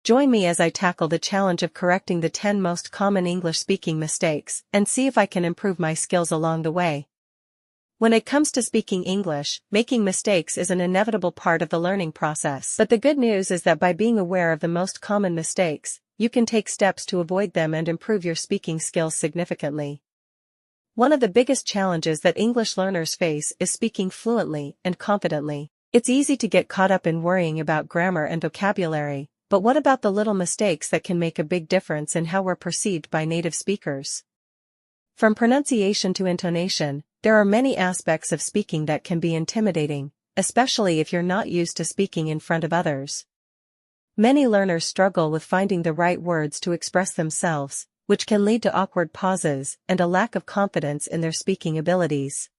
Join me as I tackle the challenge of correcting the 10 most common English speaking mistakes and see if I can improve my skills along the way. When it comes to speaking English, making mistakes is an inevitable part of the learning process. But the good news is that by being aware of the most common mistakes, you can take steps to avoid them and improve your speaking skills significantly. One of the biggest challenges that English learners face is speaking fluently and confidently. It's easy to get caught up in worrying about grammar and vocabulary, but what about the little mistakes that can make a big difference in how we're perceived by native speakers? From pronunciation to intonation, there are many aspects of speaking that can be intimidating, especially if you're not used to speaking in front of others. Many learners struggle with finding the right words to express themselves, which can lead to awkward pauses and a lack of confidence in their speaking abilities.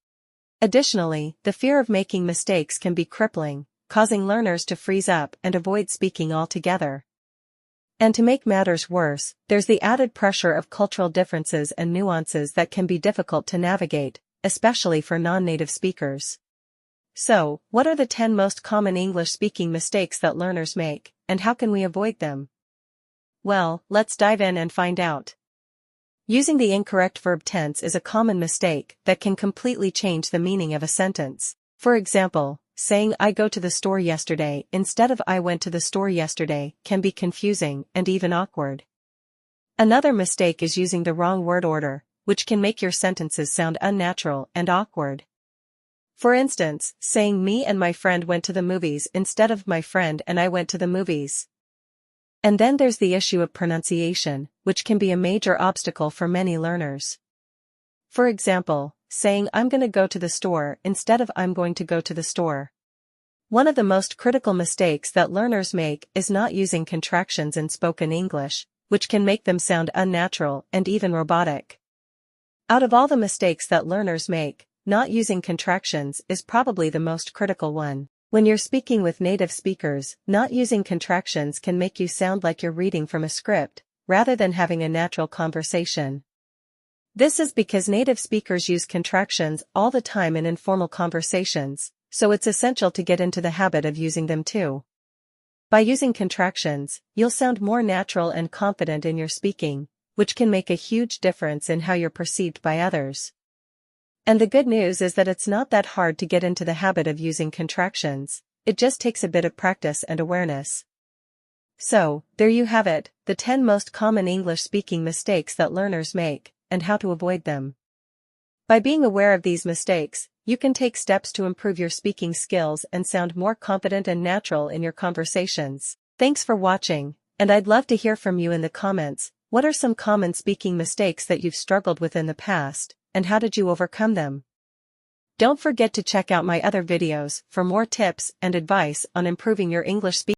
Additionally, the fear of making mistakes can be crippling, causing learners to freeze up and avoid speaking altogether. And to make matters worse, there's the added pressure of cultural differences and nuances that can be difficult to navigate, especially for non-native speakers. So, what are the 10 most common English-speaking mistakes that learners make, and how can we avoid them? Well, let's dive in and find out. Using the incorrect verb tense is a common mistake that can completely change the meaning of a sentence. For example, saying "I go to the store yesterday" instead of "I went to the store yesterday" can be confusing and even awkward. Another mistake is using the wrong word order, which can make your sentences sound unnatural and awkward. For instance, saying "me and my friend went to the movies" instead of "my friend and I went to the movies." And then there's the issue of pronunciation, which can be a major obstacle for many learners. For example, saying "I'm gonna go to the store" instead of "I'm going to go to the store." One of the most critical mistakes that learners make is not using contractions in spoken English, which can make them sound unnatural and even robotic. Out of all the mistakes that learners make, not using contractions is probably the most critical one. When you're speaking with native speakers, not using contractions can make you sound like you're reading from a script, rather than having a natural conversation. This is because native speakers use contractions all the time in informal conversations, so it's essential to get into the habit of using them too. By using contractions, you'll sound more natural and confident in your speaking, which can make a huge difference in how you're perceived by others. And the good news is that it's not that hard to get into the habit of using contractions, it just takes a bit of practice and awareness. So, there you have it, the 10 most common English-speaking mistakes that learners make, and how to avoid them. By being aware of these mistakes, you can take steps to improve your speaking skills and sound more confident and natural in your conversations. Thanks for watching, and I'd love to hear from you in the comments. What are some common speaking mistakes that you've struggled with in the past, and how did you overcome them? Don't forget to check out my other videos for more tips and advice on improving your English speaking.